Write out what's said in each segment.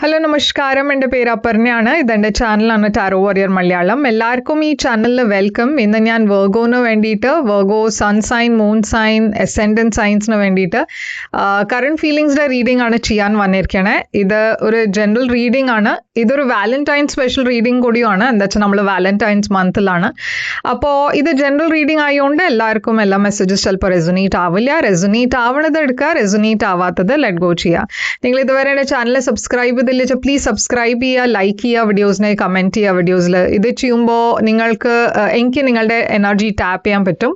Hello നമസ്കാരം, എൻ്റെ പേര് അപർണയാണ്. ഇതെൻ്റെ ചാനലാണ് ടാരോ വാരിയർ മലയാളം. എല്ലാവർക്കും ഈ ചാനലിൽ വെൽക്കം. ഇന്ന് ഞാൻ വെർഗോന് വേണ്ടിയിട്ട്, Virgo sun sign, moon sign, ascendant സൈൻസിന് വേണ്ടിയിട്ട് കറണ്ട് ഫീലിങ്സിൻ്റെ റീഡിംഗ് ആണ് ചെയ്യാൻ വന്നിരിക്കണേ. ഇത് ഒരു ജനറൽ റീഡിംഗ് ആണ്. ഇതൊരു വാലന്റൈൻ സ്പെഷ്യൽ റീഡിംഗ് കൂടിയാണ്. എന്താ വെച്ചാൽ നമ്മൾ വാലന്റൈൻസ് മന്തിലാണ്. അപ്പോൾ ഇത് ജനറൽ റീഡിംഗ് ആയതുകൊണ്ട് എല്ലാവർക്കും എല്ലാ മെസ്സേജസ് ചിലപ്പോൾ റെസൊനേറ്റ് ആവില്ല. റെസൊനേറ്റ് ആവണത് എടുക്കുക, റെസൊനേറ്റ് ആവാത്തത് ലെറ്റ് ഗോ ചെയ്യുക. നിങ്ങൾ ഇതുവരെ എൻ്റെ ചാനൽ സബ്സ്ക്രൈബ് ചെയ്തില്ല, പ്ലീസ് സബ്സ്ക്രൈബ് ചെയ്യുക, ലൈക്ക് ചെയ്യുക, വീഡിയോസിനെ കമൻറ്റ് ചെയ്യുക. വീഡിയോസിൽ ഇത് ചെയ്യുമ്പോൾ എനിക്ക് നിങ്ങളുടെ എനർജി ടാപ്പ് ചെയ്യാൻ പറ്റും.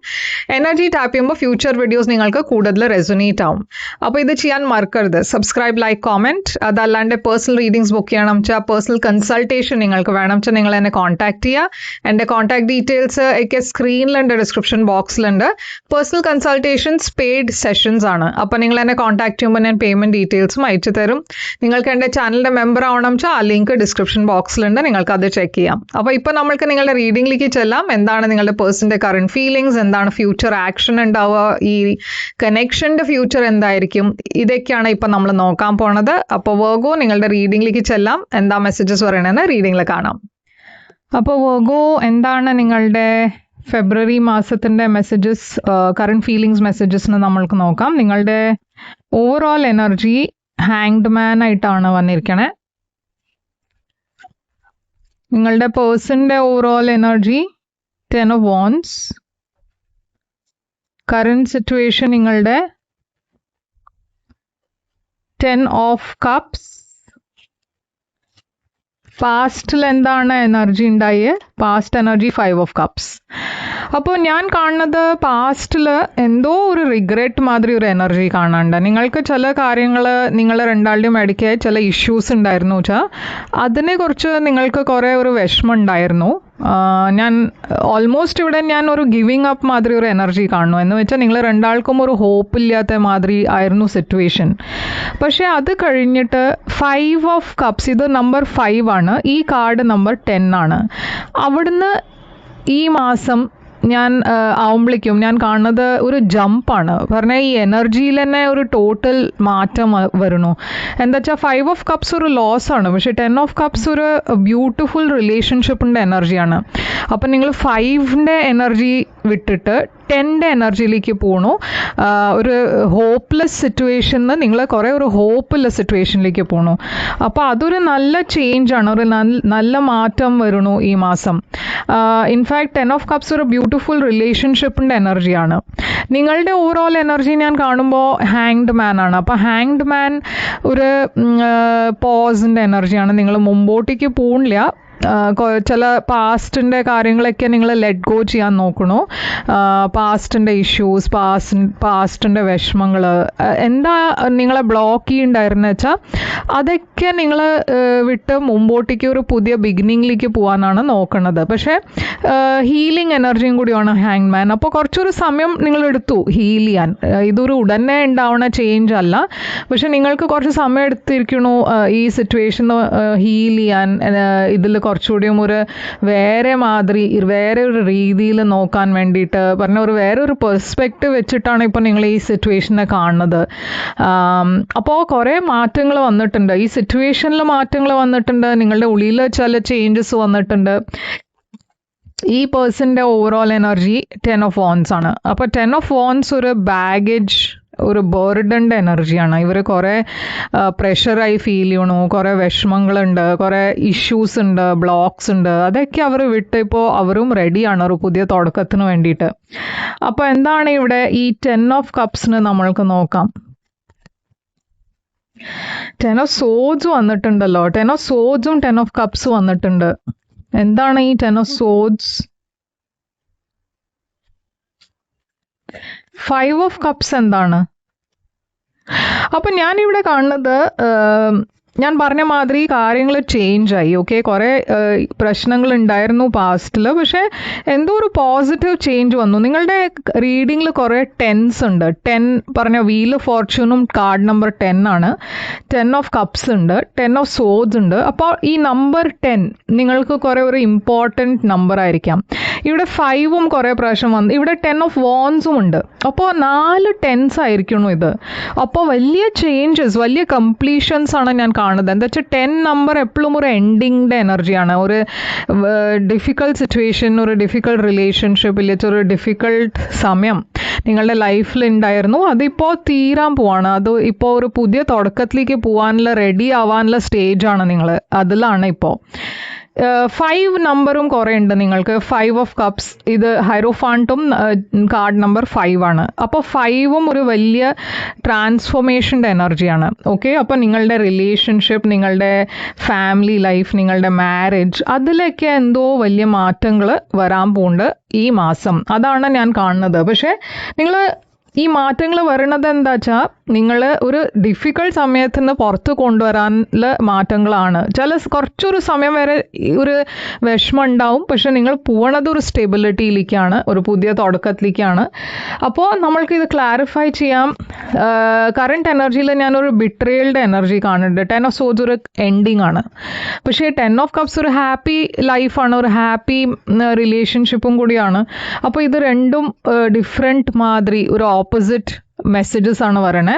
എനർജി ടാപ്പ് ചെയ്യുമ്പോൾ ഫ്യൂച്ചർ വീഡിയോസ് നിങ്ങൾക്ക് കൂടുതൽ റെസൊനേറ്റ് ആവും. അപ്പോൾ ഇത് ചെയ്യാൻ മറക്കരുത്. Subscribe, like, comment. അതല്ലാണ്ട് പേഴ്സണൽ റീഡിങ്സ് ബുക്ക് ചെയ്യണം വെച്ചാൽ, പേഴ്സണൽ കൺസൾട്ടേഷൻ നിങ്ങൾക്ക് വേണം വെച്ചാൽ നിങ്ങൾ എന്നെ കോൺടാക്ട് ചെയ്യുക. എൻ്റെ കോൺടാക്ട് ഡീറ്റെയിൽസ് ഒക്കെ സ്ക്രീനിലുണ്ട്, ഡിസ്ക്രിപ്ഷൻ ബോക്സിലുണ്ട്. പേഴ്സണൽ കൺസൾട്ടേഷൻസ് പെയ്ഡ് സെഷൻസ് ആണ്. അപ്പോൾ നിങ്ങൾ എന്നെ കോൺടാക്ട് ചെയ്യുമ്പോൾ ഞാൻ പേയ്മെൻറ്റ് ഡീറ്റെയിൽസും അയച്ചു തരും. നിങ്ങൾക്ക് എൻ്റെ ചാനലിൻ്റെ മെമ്പർ ആവണം വെച്ചാൽ ആ ലിങ്ക് ഡിസ്ക്രിപ്ഷൻ ബോക്സിലുണ്ട്, നിങ്ങൾക്ക് അത് ചെക്ക് ചെയ്യാം. അപ്പോൾ ഇപ്പോൾ നമ്മൾക്ക് നിങ്ങളുടെ റീഡിങ്ങിലേക്ക് ചെല്ലാം. എന്താണ് നിങ്ങളുടെ പേഴ്സൻ്റെ കറണ്ട് ഫീലിങ്സ്, എന്താണ് ഫ്യൂച്ചർ ആക്ഷൻ ഉണ്ടാവുക, ഈ കണക്ഷൻ്റെ ഫ്യൂച്ചർ എന്തായിരിക്കും, ഇതൊക്കെയാണ് ഇപ്പം നമ്മൾ നോക്കാൻ പോണത്. അപ്പോൾ വെർഗോ നിങ്ങളുടെ റീഡിങ്ങിലേക്ക് ചെല്ലാം. എന്താ മെസ്സേജസ് പറയണമെന്ന് റീഡിങ്ങിൽ കാണാം. അപ്പോൾ വെർഗോ, എന്താണ് നിങ്ങളുടെ ഫെബ്രുവരി മാസത്തിൻ്റെ മെസ്സേജസ്, കറണ്ട് ഫീലിങ്സ് മെസ്സേജസിന് നമ്മൾക്ക് നോക്കാം. നിങ്ങളുടെ ഓവറോൾ എനർജി ഹാങ്ഡ് മാൻ ആയിട്ടാണ് വന്നിരിക്കണേ. നിങ്ങളുടെ പേഴ്സന്റെ overall energy 10 of Wands. Current situation നിങ്ങളുടെ 10 of Cups. പാസ്റ്റിൽ എന്താണ് എനർജി ഉണ്ടായി? Past energy 5 of Cups. അപ്പോൾ ഞാൻ കാണുന്നത് പാസ്റ്റിൽ എന്തോ ഒരു റിഗ്രറ്റ് മാതിരി ഒരു എനർജി കാണാനുണ്ട്. നിങ്ങൾക്ക് ചില കാര്യങ്ങൾ നിങ്ങൾ രണ്ടാളുടെയും ഇടയ്ക്ക് ചില ഇഷ്യൂസ് ഉണ്ടായിരുന്നു വെച്ചാൽ അതിനെക്കുറിച്ച് നിങ്ങൾക്ക് കുറേ ഒരു വിഷമം ഉണ്ടായിരുന്നു. ഞാൻ ഓൾമോസ്റ്റ് ഇവിടെ ഞാൻ ഒരു ഗിവിങ് അപ്പ് മാതിരി ഒരു എനർജി കാണുന്നു. എന്ന് വെച്ചാൽ നിങ്ങൾ രണ്ടാൾക്കും ഒരു ഹോപ്പ് ഇല്ലാത്ത മാതിരി ആയിരുന്നു സിറ്റുവേഷൻ. പക്ഷേ അത് കഴിഞ്ഞിട്ട് 5 of Cups, ഇത് നമ്പർ 5 ആണ്, ഈ കാർഡ് നമ്പർ 10 ആണ്. അവിടുന്ന് ഈ മാസം ഞാൻ ആവുമ്പോഴേക്കും ഞാൻ കാണുന്നത് ഒരു ജമ്പാണ്. പറഞ്ഞാൽ ഈ എനർജിയിൽ തന്നെ ഒരു ടോട്ടൽ മാറ്റം വരുന്നു. എന്താ വെച്ചാൽ 5 of Cups ഒരു ലോസ് ആണ്, പക്ഷേ 10 of Cups ഒരു ബ്യൂട്ടിഫുൾ റിലേഷൻഷിപ്പിൻ്റെ എനർജിയാണ്. അപ്പം നിങ്ങൾ 5ൻ്റെ എനർജി വിട്ടിട്ട് 10ൻ്റെ എനർജിയിലേക്ക് പോകണു. ഒരു ഹോപ്പ്ലെസ് സിറ്റുവേഷനിൽ നിങ്ങൾ കുറേ ഒരു ഹോപ്പുള്ള സിറ്റുവേഷനിലേക്ക് പോകണു. അപ്പോൾ അതൊരു നല്ല ചേഞ്ചാണ്, ഒരു നല്ല മാറ്റം വരുന്നു ഈ മാസം. ഇൻഫാക്ട് 10 of Cups ഒരു ബ്യൂട്ടിഫുൾ റിലേഷൻഷിപ്പിൻ്റെ എനർജിയാണ്. നിങ്ങളുടെ ഓവറോൾ എനർജി ഞാൻ കാണുമ്പോൾ ഹാങ്ഡ് മാൻ ആണ്. അപ്പോൾ ഹാങ്ഡ് മാൻ ഒരു പോസിൻ്റെ എനർജിയാണ്. നിങ്ങൾ മുമ്പോട്ടേക്ക് പോണില്ല. ചില പാസ്റ്റിൻ്റെ കാര്യങ്ങളൊക്കെ നിങ്ങൾ ലെറ്റ് ഗോ ചെയ്യാൻ നോക്കണു. പാസ്റ്റിൻ്റെ ഇഷ്യൂസ്, പാസ്റ്റിൻ്റെ വിഷമങ്ങൾ എന്താ നിങ്ങളെ ബ്ലോക്ക് ചെയ്യുന്നുണ്ടായിരുന്ന വെച്ചാൽ അതൊക്കെ നിങ്ങൾ വിട്ട് മുമ്പോട്ടേക്ക് ഒരു പുതിയ ബിഗിനിങ്ങിലേക്ക് പോകാനാണ് നോക്കുന്നത്. പക്ഷേ ഹീലിംഗ് എനർജിയും കൂടിയാണ് ഹാങ് മാൻ. അപ്പോൾ കുറച്ചൊരു സമയം നിങ്ങൾ എടുത്തു ഹീൽ ചെയ്യാൻ. ഇതൊരു ഉടനെ ഉണ്ടാവുന്ന ചേഞ്ച് അല്ല, പക്ഷെ നിങ്ങൾക്ക് കുറച്ച് സമയം എടുത്തിരിക്കണു ഈ സിറ്റുവേഷൻ ഹീൽ ചെയ്യാൻ. ഇതിൽ കുറച്ചുകൂടിയും ഒരു വേറെ ഒരു രീതിയിൽ നോക്കാൻ വേണ്ടിയിട്ട് പറഞ്ഞ വേറെ ഒരു പെർസ്പെക്റ്റീവ് വെച്ചിട്ടാണ് ഇപ്പോൾ നിങ്ങൾ ഈ സിറ്റുവേഷനെ കാണുന്നത്. അപ്പോൾ കുറേ മാറ്റങ്ങൾ വന്നിട്ടുണ്ട്, ഈ സിറ്റുവേഷനിൽ മാറ്റങ്ങൾ വന്നിട്ടുണ്ട്, നിങ്ങളുടെ ഉള്ളിൽ ചില ചേഞ്ചസ് വന്നിട്ടുണ്ട്. ഈ പേഴ്സൻ്റെ ഓവറോൾ എനർജി 10 of Wands ആണ്. അപ്പോൾ 10 of Wands ഒരു ബാഗേജ്, ഒരു ബേർഡൻ്റെ എനർജിയാണ്. ഇവർ കുറേ പ്രഷറായി ഫീൽ ചെയ്യണു, കുറേ വിഷമങ്ങളുണ്ട്, കുറേ ഇഷ്യൂസ് ഉണ്ട്, ബ്ലോക്സ് ഉണ്ട്. അതൊക്കെ അവർ വിട്ട് ഇപ്പോൾ അവരും റെഡിയാണ് ഒരു പുതിയ തുടക്കത്തിന് വേണ്ടിയിട്ട്. അപ്പോൾ എന്താണ് ഇവിടെ ഈ 10 of Cupsന് നമ്മൾക്ക് നോക്കാം. 10 of Swords വന്നിട്ടുണ്ടല്ലോ. 10 of Swordsഉം 10 of Cups വന്നിട്ടുണ്ട്. എന്താണ് ഈ 10 of Swords? 5 of Cups എന്താണ്? അപ്പം ഞാനിവിടെ കാണുന്നത് ഞാൻ പറഞ്ഞ മാതിരി കാര്യങ്ങൾ ചേഞ്ച് ആയി. ഓക്കെ, കുറേ പ്രശ്നങ്ങൾ ഉണ്ടായിരുന്നു പാസ്റ്റിൽ, പക്ഷേ എന്തോ ഒരു പോസിറ്റീവ് ചേഞ്ച് വന്നു. നിങ്ങളുടെ റീഡിങ്ങിൽ കുറേ 10s ഉണ്ട്. 10 പറഞ്ഞ വീൽ ഓഫ് ഫോർച്യൂണും കാർഡ് നമ്പർ 10 ആണ്. 10 of Cups ഉണ്ട്, 10 of Swords ഉണ്ട്. അപ്പോൾ ഈ നമ്പർ 10 നിങ്ങൾക്ക് കുറേ ഒരു ഇമ്പോർട്ടൻറ്റ് നമ്പർ ആയിരിക്കാം. ഇവിടെ 5ഉം കുറേ പ്രാവശ്യം വന്നു. ഇവിടെ 10 of Wandsഉം ഉണ്ട്. അപ്പോൾ 4 10s ആയിരിക്കണം ഇത്. അപ്പോൾ വലിയ ചേഞ്ചസ്, വലിയ കംപ്ലീഷൻസ് ആണ് ഞാൻ കാണുന്നത്. എന്താ വെച്ചാൽ 10 നമ്പർ എപ്പോഴും ഒരു എൻഡിങ്ങിൻ്റെ എനർജിയാണ്. ഒരു ഡിഫിക്കൾട്ട് സിറ്റുവേഷൻ, ഒരു ഡിഫിക്കൾട്ട് റിലേഷൻഷിപ്പ്, ഇല്ലെങ്കിൽ ഒരു ഡിഫിക്കൾട്ട് സമയം നിങ്ങളുടെ ലൈഫിൽ ഉണ്ടായിരുന്നു, അതിപ്പോൾ തീരാൻ പോവാണ്. അത് ഇപ്പോൾ ഒരു പുതിയ തുടക്കത്തിലേക്ക് പോകാനുള്ള റെഡി ആവാനുള്ള സ്റ്റേജാണ് നിങ്ങൾ, അതിലാണ് ഇപ്പോൾ. 5 നമ്പറും കുറേ ഉണ്ട് നിങ്ങൾക്ക്. 5 ഓഫ് കപ്സ്, ഇത് ഹൈറോഫാണ്ടും കാർഡ് നമ്പർ 5 ആണ്. അപ്പോൾ 5ഉം ഒരു വലിയ ട്രാൻസ്ഫോർമേഷൻ്റെ എനർജിയാണ്. ഓക്കെ, അപ്പോൾ നിങ്ങളുടെ റിലേഷൻഷിപ്പ്, നിങ്ങളുടെ ഫാമിലി ലൈഫ്, നിങ്ങളുടെ മാരേജ്, അതിലൊക്കെ എന്തോ വലിയ മാറ്റങ്ങൾ വരാൻ പോകുന്നുണ്ട് ഈ മാസം. അതാണ് ഞാൻ കാണുന്നത്. പക്ഷേ നിങ്ങൾ ഈ മാറ്റങ്ങൾ വരണത് എന്താ വെച്ചാൽ നിങ്ങൾ ഒരു ഡിഫിക്കൾട്ട് സമയത്ത് നിന്ന് പുറത്ത് കൊണ്ടുവരാനുള്ള മാറ്റങ്ങളാണ്. കുറച്ചൊരു സമയം വരെ ഒരു വിഷമം ഉണ്ടാവും, പക്ഷെ നിങ്ങൾ പോകണത് ഒരു സ്റ്റെബിലിറ്റിയിലേക്കാണ്, ഒരു പുതിയ തുടക്കത്തിലേക്കാണ്. അപ്പോൾ നമ്മൾക്ക് ഇത് ക്ലാരിഫൈ ചെയ്യാം. കറണ്ട് എനർജിയിൽ ഞാനൊരു ബിട്രയലിൻ്റെ എനർജി കാണുന്നുണ്ട്. 10 ഓഫ് സോഡ്സ് ഒരു എൻഡിങ് ആണ്, പക്ഷേ 10 ഓഫ് കപ്സ് ഒരു ഹാപ്പി ലൈഫാണ്, ഒരു ഹാപ്പി റിലേഷൻഷിപ്പും കൂടിയാണ്. അപ്പോൾ ഇത് രണ്ടും ഡിഫറെൻറ്റ് മാതിരി ഒരു ഓപ്പോസിറ്റ് മെസ്സേജസ് ആണ് പറയണേ.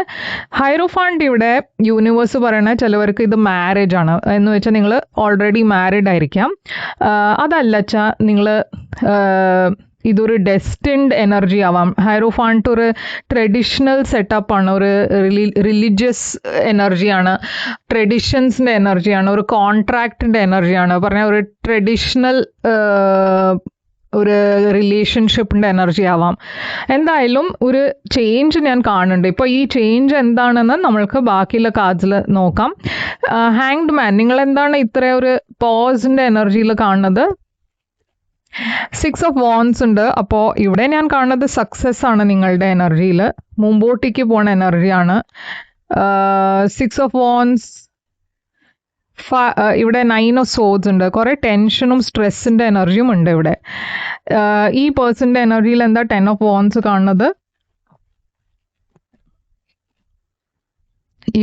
ഹൈറോഫാണ്ട് ഇവിടെ യൂണിവേഴ്സ് പറയണേ ചിലവർക്ക് ഇത് മാരേജ് ആണ് എന്ന് വെച്ചാൽ നിങ്ങൾ ഓൾറെഡി മാരീഡ് ആയിരിക്കാം. അതല്ല വെച്ചാൽ നിങ്ങൾ ഇതൊരു ഡെസ്റ്റിൻഡ് എനർജി ആവാം. ഹൈറോഫാണ്ട് ഒരു ട്രഡീഷണൽ സെറ്റപ്പാണ്, ഒരു റിലീജിയസ് എനർജിയാണ്, ട്രഡീഷൻസിൻ്റെ എനർജിയാണ്, ഒരു കോൺട്രാക്റ്റിൻ്റെ എനർജിയാണ്. പറഞ്ഞാൽ ഒരു ട്രഡീഷണൽ ഒരു റിലേഷൻഷിപ്പിൻ്റെ എനർജി ആവാം. എന്തായാലും ഒരു ചേഞ്ച് ഞാൻ കാണുന്നുണ്ട്. ഇപ്പോൾ ഈ ചേഞ്ച് എന്താണെന്ന് നമ്മൾക്ക് ബാക്കിയുള്ള കാർഡ്സിൽ നോക്കാം. ഹാങ്ഡ് മാൻ, നിങ്ങൾ എന്താണ് ഇത്ര ഒരു പോസിൻ്റെ എനർജിയിൽ കാണുന്നത്? 6 ഓഫ് വാൻസ് ഉണ്ട്. അപ്പോൾ ഇവിടെ ഞാൻ കാണുന്നത് സക്സസ് ആണ് നിങ്ങളുടെ എനർജിയിൽ, മുമ്പോട്ടേക്ക് പോണ എനർജിയാണ്. 6 ഓഫ് വാൻസ്, ഇവിടെ 9 ഓഫ് സോഡ്സ് ഉണ്ട്. കുറേ ടെൻഷനും സ്ട്രെസ്സിൻ്റെ എനർജിയും ഉണ്ട് ഇവിടെ. ഈ പേഴ്സൻ്റെ എനർജിയിൽ എന്താ 10 ഓഫ് വാൻസ് കാണുന്നത്?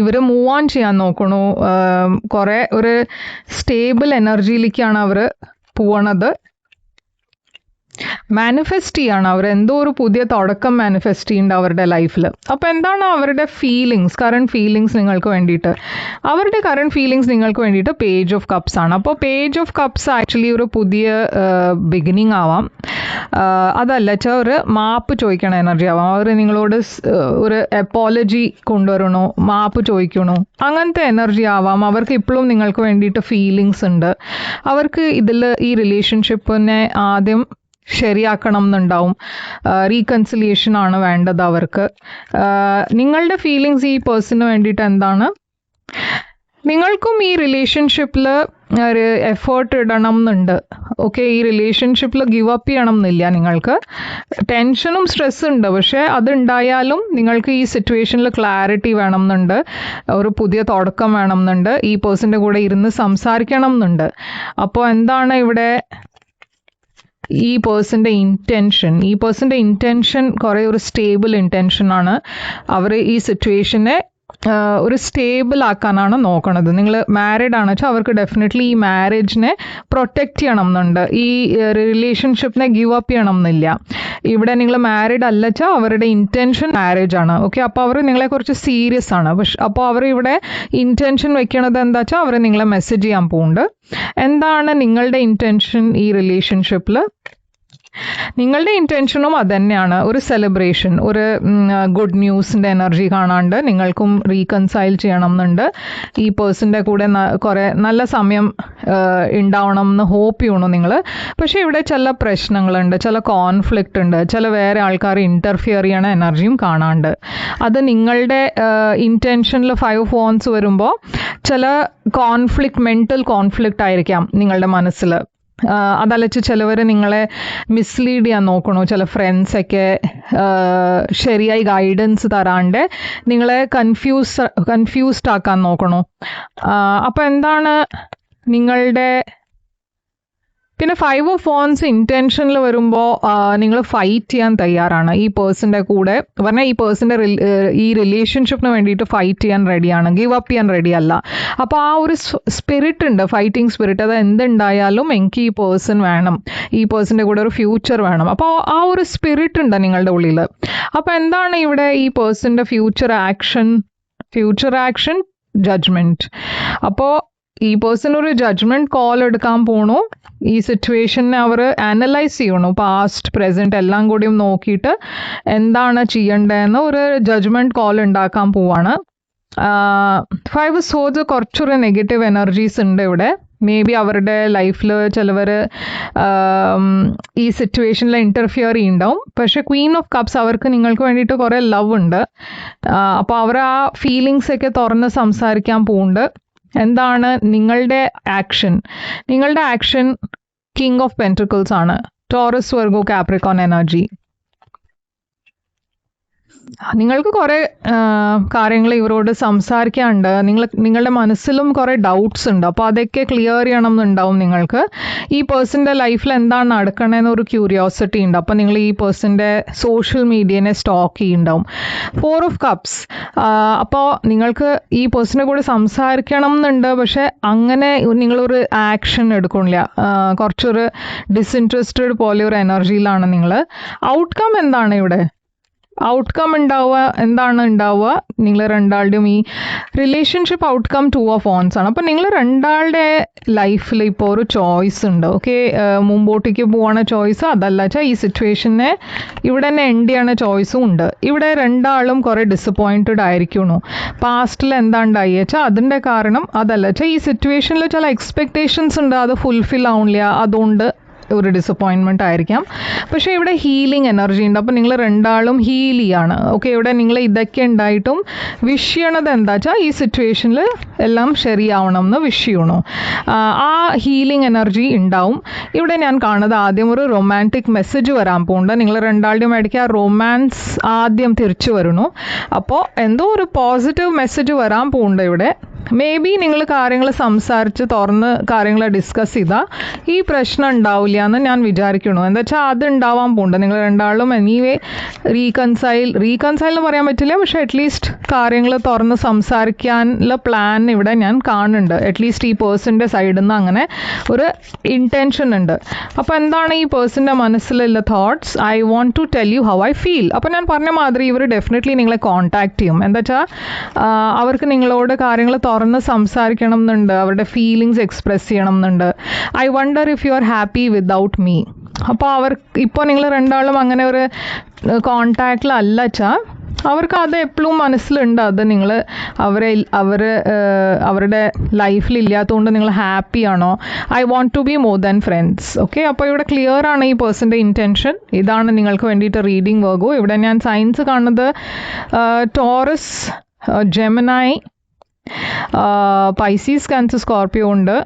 ഇവർ മൂവ് ഓൺ ചെയ്യാൻ നോക്കണു. കുറേ ഒരു സ്റ്റേബിൾ എനർജിയിലേക്കാണ് അവർ പോണത്. മാനിഫെസ്റ്റ് ചെയ്യാണ് അവർ, എന്തോ ഒരു പുതിയ തുടക്കം മാനിഫെസ്റ്റ് ചെയ്യുന്നുണ്ട് അവരുടെ ലൈഫിൽ. അപ്പോൾ എന്താണ് അവരുടെ ഫീലിങ്സ്, കറണ്ട് ഫീലിങ്സ് നിങ്ങൾക്ക് വേണ്ടിയിട്ട്? അവരുടെ കറണ്ട് ഫീലിങ്സ് നിങ്ങൾക്ക് വേണ്ടിയിട്ട് പേജ് ഓഫ് കപ്സ് ആണ്. അപ്പോൾ പേജ് ഓഫ് കപ്സ് ആക്ച്വലി ഒരു പുതിയ ബിഗിനിങ് ആവാം. അതല്ല വെച്ചാൽ ഒരു മാപ്പ് ചോദിക്കണ എനർജി ആവാം. അവർ നിങ്ങളോട് ഒരു അപ്പോളജി കൊണ്ടുവരണോ, മാപ്പ് ചോദിക്കണോ, അങ്ങനത്തെ എനർജി ആവാം. അവർക്ക് ഇപ്പോഴും നിങ്ങൾക്ക് വേണ്ടിയിട്ട് ഫീലിങ്സ് ഉണ്ട്. അവർക്ക് ഇതിൽ ഈ റിലേഷൻഷിപ്പിനെ ആദ്യം ശരിയാക്കണം എന്നുണ്ടാവും. റീകൺസിലിയേഷൻ ആണ് വേണ്ടത് അവർക്ക്. നിങ്ങളുടെ ഫീലിങ്സ് ഈ പേഴ്സണിന് വേണ്ടിയിട്ട് എന്താണ്? നിങ്ങൾക്കും ഈ റിലേഷൻഷിപ്പിൽ ഒരു എഫേർട്ട് ഇടണം എന്നുണ്ട്. ഓക്കെ, ഈ റിലേഷൻഷിപ്പിൽ ഗിവ് അപ്പ് ചെയ്യണം എന്നില്ല. നിങ്ങൾക്ക് ടെൻഷനും സ്ട്രെസ്സും ഉണ്ട്, പക്ഷേ അതുണ്ടായാലും നിങ്ങൾക്ക് ഈ സിറ്റുവേഷനിൽ ക്ലാരിറ്റി വേണം എന്നുണ്ട്, ഒരു പുതിയ തുടക്കം വേണം എന്നുണ്ട്, ഈ പേഴ്സൻ്റെ കൂടെ ഇരുന്ന് സംസാരിക്കണം എന്നുണ്ട്. അപ്പോൾ എന്താണ് ഇവിടെ ഈ പേഴ്സൻ്റെ ഇൻറ്റൻഷൻ കുറേ ഒരു സ്റ്റേബിൾ ഇൻറ്റൻഷനാണ്. അവർ ഈ സിറ്റുവേഷനെ ഒരു സ്റ്റേബിൾ ആക്കാനാണ് നോക്കണത്. നിങ്ങൾ മാരീഡ് ആണെന്ന് വെച്ചാൽ അവർക്ക് ഡെഫിനറ്റ്ലി ഈ മാരേജിനെ പ്രൊട്ടക്റ്റ് ചെയ്യണം എന്നുണ്ട്, ഈ റിലേഷൻഷിപ്പിനെ ഗിവ് അപ്പ് ചെയ്യണം എന്നില്ല. ഇവിടെ നിങ്ങൾ മാരീഡ് അല്ല വെച്ചാൽ അവരുടെ ഇൻറ്റൻഷൻ മാരേജ് ആണ്. ഓക്കെ, അപ്പോൾ അവർ നിങ്ങളെക്കുറിച്ച് സീരിയസ് ആണ്. പക്ഷെ അപ്പോൾ അവർ ഇവിടെ ഇൻറ്റൻഷൻ വെക്കണത് എന്താ വെച്ചാൽ അവർ നിങ്ങളെ മെസ്സേജ് ചെയ്യാൻ പോകുന്നുണ്ട്. എന്താണ് നിങ്ങളുടെ ഇൻറ്റൻഷൻ ഈ റിലേഷൻഷിപ്പിൽ? നിങ്ങളുടെ ഇൻറ്റൻഷനും അത് തന്നെയാണ്, ഒരു സെലിബ്രേഷൻ, ഒരു ഗുഡ് ന്യൂസിൻ്റെ എനർജി കാണാണ്ട് നിങ്ങൾക്കും റീകൺസൈൽ ചെയ്യണം എന്നുണ്ട്. ഈ പേഴ്സൻ്റെ കൂടെ കുറേ നല്ല സമയം ഉണ്ടാവണം എന്ന് ഹോപ്പ് ചെയ്യണു നിങ്ങൾ. പക്ഷേ ഇവിടെ ചില പ്രശ്നങ്ങളുണ്ട്, ചില കോൺഫ്ലിക്റ്റ് ഉണ്ട്, ചില വേറെ ആൾക്കാർ ഇൻ്റർഫിയർ ചെയ്യണ എനർജിയും കാണാണ്ട്. അത് നിങ്ങളുടെ ഇൻറ്റൻഷനിൽ 5 ഓഫ് വാൻസ് വരുമ്പോൾ ചില കോൺഫ്ലിക്റ്റ്, മെൻ്റൽ കോൺഫ്ലിക്റ്റ് ആയിരിക്കാം നിങ്ങളുടെ മനസ്സിൽ. അതലച്ച് ചിലവർ നിങ്ങളെ മിസ്ലീഡ് ചെയ്യാൻ നോക്കണു. ചില ഫ്രണ്ട്സൊക്കെ ശരിയായി ഗൈഡൻസ് തരാണ്ട് നിങ്ങളെ കൺഫ്യൂസ്ഡ് ആക്കാൻ നോക്കണു. അപ്പോൾ എന്താണ് നിങ്ങളുടെ പിന്നെ 5 ഓഫ് വാൻസ് ഇൻറ്റൻഷനിൽ വരുമ്പോൾ നിങ്ങൾ ഫൈറ്റ് ചെയ്യാൻ തയ്യാറാണ് ഈ പേഴ്സൻ്റെ കൂടെ. പറഞ്ഞാൽ ഈ പേഴ്സൻ്റെ ഈ റിലേഷൻഷിപ്പിന് വേണ്ടിയിട്ട് ഫൈറ്റ് ചെയ്യാൻ റെഡിയാണ്, ഗിവ് അപ്പ് ചെയ്യാൻ റെഡിയല്ല. അപ്പോൾ ആ ഒരു സ്പിരിറ്റ് ഉണ്ട്, ഫൈറ്റിംഗ് സ്പിരിറ്റ്. അത് എന്തുണ്ടായാലും എനിക്ക് ഈ പേഴ്സൺ വേണം, ഈ പേഴ്സൻ്റെ കൂടെ ഒരു ഫ്യൂച്ചർ വേണം. അപ്പോൾ ആ ഒരു സ്പിരിറ്റ് ഉണ്ട് നിങ്ങളുടെ ഉള്ളിൽ. അപ്പോൾ എന്താണ് ഇവിടെ ഈ പേഴ്സൻ്റെ ഫ്യൂച്ചർ ആക്ഷൻ? ജഡ്ജ്മെൻറ്റ്. അപ്പോൾ ഈ പേഴ്സൺ ഒരു ജഡ്ജ്മെൻറ്റ് കോൾ എടുക്കാൻ പോണു. ഈ സിറ്റുവേഷനെ അവർ അനലൈസ് ചെയ്യണു, പാസ്റ്റ് പ്രസൻറ്റ് എല്ലാം കൂടിയും നോക്കിയിട്ട് എന്താണ് ചെയ്യേണ്ടതെന്ന് ഒരു ജഡ്ജ്മെൻറ്റ് കോൾ ഉണ്ടാക്കാൻ പോവാണ്. 5 സോഡ്സ് കുറച്ചൊരു നെഗറ്റീവ് എനർജീസ് ഉണ്ട് ഇവിടെ. മേ ബി അവരുടെ ലൈഫിൽ ചിലവർ ഈ സിറ്റുവേഷനിൽ ഇൻ്റർഫിയർ ചെയ്യുന്നുണ്ടാവും. പക്ഷേ ക്വീൻ ഓഫ് കപ്സ് അവർക്ക് നിങ്ങൾക്ക് വേണ്ടിയിട്ട് കുറേ ലവ് ഉണ്ട്. അപ്പോൾ അവർ ആ ഫീലിങ്സ് ഒക്കെ തുറന്ന് സംസാരിക്കാൻ പോകുന്നുണ്ട്. എന്താണ് നിങ്ങളുടെ ആക്ഷൻ? നിങ്ങളുടെ ആക്ഷൻ കിങ് ഓഫ് പെൻട്രിക്കിൾസ് ആണ്, ടോറസ് വെർഗോ കാപ്രിക്കോൺ എനർജി. നിങ്ങൾക്ക് കുറേ കാര്യങ്ങൾ ഇവരോട് സംസാരിക്കാനുണ്ട്. നിങ്ങളുടെ മനസ്സിലും കുറേ ഡൗട്ട്സ് ഉണ്ട്. അപ്പോൾ അതൊക്കെ ക്ലിയർ ചെയ്യണം എന്നുണ്ടാവും നിങ്ങൾക്ക്. ഈ പേഴ്സൻ്റെ ലൈഫിൽ എന്താണ് നടക്കണമെന്ന് ഒരു ക്യൂരിയോസിറ്റി ഉണ്ട്. അപ്പോൾ നിങ്ങൾ ഈ പേഴ്സൻ്റെ സോഷ്യൽ മീഡിയനെ സ്റ്റോക്ക് ചെയ്യുന്നുണ്ടാവും. 4 ഓഫ് കപ്സ്. അപ്പോൾ നിങ്ങൾക്ക് ഈ പേഴ്സണെ കൂടെ സംസാരിക്കണം എന്നുണ്ട്, പക്ഷേ അങ്ങനെ നിങ്ങളൊരു ആക്ഷൻ എടുക്കണില്ല. കുറച്ചൊരു ഡിസിൻട്രസ്റ്റഡ് പോലെ ഒരു എനർജിയിലാണ് നിങ്ങൾ. ഔട്ട്കം എന്താണ് ഇവിടെ? ഔട്ട്കം എന്താണ് ഉണ്ടാവുക? നിങ്ങൾ രണ്ടാളുടെയും ഈ റിലേഷൻഷിപ്പ് ഔട്ട്കം 2 ഓഫ് വോൺസ് ആണ്. അപ്പോൾ നിങ്ങൾ രണ്ടാളുടെ ലൈഫിൽ ഇപ്പോൾ ഒരു ചോയ്സ് ഉണ്ട്. ഓക്കെ, മുമ്പോട്ടേക്ക് പോവാണ് ചോയ്സ്, അതല്ല വെച്ചാൽ ഈ സിറ്റുവേഷനെ ഇവിടെ തന്നെ എൻഡ് ചെയ്യണ ചോയ്സും ഉണ്ട്. ഇവിടെ രണ്ടാളും കുറേ ഡിസപ്പോയിൻറ്റഡ് ആയിരിക്കണു. പാസ്റ്റിൽ എന്താണ്ടായി വെച്ചാൽ അതിൻ്റെ കാരണം അതല്ല വെച്ചാൽ ഈ സിറ്റുവേഷനിൽ ചില എക്സ്പെക്റ്റേഷൻസ് ഉണ്ട്, അത് ഫുൾഫിൽ ആവണില്ല, അതുകൊണ്ട് ഒരു ഡിസപ്പോയിൻമെൻ്റ് ആയിരിക്കാം. പക്ഷേ ഇവിടെ ഹീലിംഗ് എനർജി ഉണ്ട്. അപ്പോൾ നിങ്ങൾ രണ്ടാളും ഹീൽ ചെയ്യാണ്. ഓക്കെ, ഇവിടെ നിങ്ങൾ ഇതൊക്കെ ഉണ്ടായിട്ടും വിഷ് ചെയ്യണത് എന്താ വെച്ചാൽ ഈ സിറ്റുവേഷനിൽ എല്ലാം ശരിയാവണം എന്ന് വിഷ് ചെയ്യണു. ആ ഹീലിംഗ് എനർജി ഉണ്ടാവും. ഇവിടെ ഞാൻ കാണുന്നത് ആദ്യം ഒരു റൊമാൻറ്റിക് മെസ്സേജ് വരാൻ പോകുന്നുണ്ട്. നിങ്ങൾ രണ്ടാളുടെയും ഇടയ്ക്ക് ആ റൊമാൻസ് ആദ്യം തിരിച്ചു വരണു. അപ്പോൾ എന്തോ ഒരു പോസിറ്റീവ് മെസ്സേജ് വരാൻ പോകുന്നുണ്ട് ഇവിടെ. മേ ബി നിങ്ങൾ കാര്യങ്ങൾ സംസാരിച്ച് തുറന്ന് കാര്യങ്ങൾ ഡിസ്കസ് ചെയ്താൽ ഈ പ്രശ്നം ഉണ്ടാവില്ല എന്ന് ഞാൻ വിചാരിക്കണു. എന്താ വെച്ചാൽ അത് ഉണ്ടാവാൻ പോകുന്നുണ്ട്. നിങ്ങൾ രണ്ടാളും എനിവേ റീകൺസൈൽ എന്ന് പറയാൻ പറ്റില്ല, പക്ഷേ അറ്റ്ലീസ്റ്റ് കാര്യങ്ങൾ തുറന്ന് സംസാരിക്കാനുള്ള പ്ലാൻ ഇവിടെ ഞാൻ കാണുന്നുണ്ട്. അറ്റ്ലീസ്റ്റ് ഈ പേഴ്സൻ്റെ സൈഡിൽ നിന്ന് അങ്ങനെ ഒരു ഇൻറ്റൻഷൻ ഉണ്ട്. അപ്പോൾ എന്താണ് ഈ പേഴ്സൻ്റെ മനസ്സിലുള്ള thoughts? I want to tell you how I feel. അപ്പോൾ ഞാൻ പറഞ്ഞ മാതിരി ഇവർ ഡെഫിനറ്റ്ലി നിങ്ങളെ കോൺടാക്ട് ചെയ്യും. എന്താ വെച്ചാൽ അവർക്ക് നിങ്ങളോട് കാര്യങ്ങൾ തുറന്ന് സംസാരിക്കണം എന്നുണ്ട്, അവരുടെ ഫീലിങ്സ് എക്സ്പ്രസ് ചെയ്യണം എന്നുണ്ട്. I wonder if you are happy without me. അപ്പോൾ ഇപ്പോൾ നിങ്ങൾ രണ്ടാളും അങ്ങനെ ഒരു കോൺടാക്റ്റിലല്ല വെച്ചാൽ അവർക്ക് അത് എപ്പോഴും മനസ്സിലുണ്ട്. അത് നിങ്ങൾ അവരുടെ ലൈഫിൽ ഇല്ലാത്തതുകൊണ്ട് നിങ്ങൾ ഹാപ്പിയാണോ? I want to be more than friends. Okay, അപ്പോൾ ഇവിടെ ക്ലിയർ ആണ് ഈ പേഴ്സൻ്റെ ഇൻറ്റൻഷൻ. ഇതാണ് നിങ്ങൾക്ക് വേണ്ടിയിട്ട് റീഡിംഗ് വർഗോ. ഇവിടെ ഞാൻ സൈൻസ് കാണുന്നത് ടോറസ്, ജെമിനായി, പൈസീസ്, ക്യാൻസർ, സ്കോർപ്പിയോ ഉണ്ട്.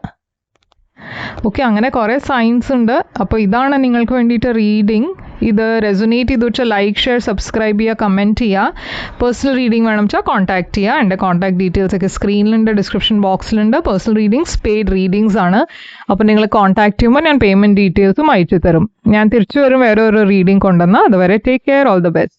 ഓക്കെ, അങ്ങനെ കുറേ സൈൻസ് ഉണ്ട്. അപ്പോൾ ഇതാണ് നിങ്ങൾക്ക് വേണ്ടിയിട്ട് റീഡിംഗ്. ഇത് റെസൊനേറ്റ് ചെയ്ത് വെച്ചാൽ ലൈക്ക്, ഷെയർ, സബ്സ്ക്രൈബ് ചെയ്യുക, കമൻറ്റ് ചെയ്യുക. പേഴ്സണൽ റീഡിംഗ് വേണം വെച്ചാൽ കോൺടാക്ട് ചെയ്യുക. എൻ്റെ കോൺടാക്ട് ഡീറ്റെയിൽസ് ഒക്കെ സ്ക്രീനിലുണ്ട്, ഡിസ്ക്രിപ്ഷൻ ബോക്സിലുണ്ട്. പേഴ്സണൽ റീഡിങ്സ് പെയ്ഡ് റീഡിങ്സ് ആണ്. അപ്പോൾ നിങ്ങൾ കോൺടാക്ട് ചെയ്യുമ്പോൾ ഞാൻ പേയ്മെൻറ്റ് ഡീറ്റെയിൽസും അയച്ചു തരും. ഞാൻ തിരിച്ചു വരും വേറെ ഒരു റീഡിംഗ് കൊണ്ടുവന്നാൽ. അതുവരെ take care, all the best.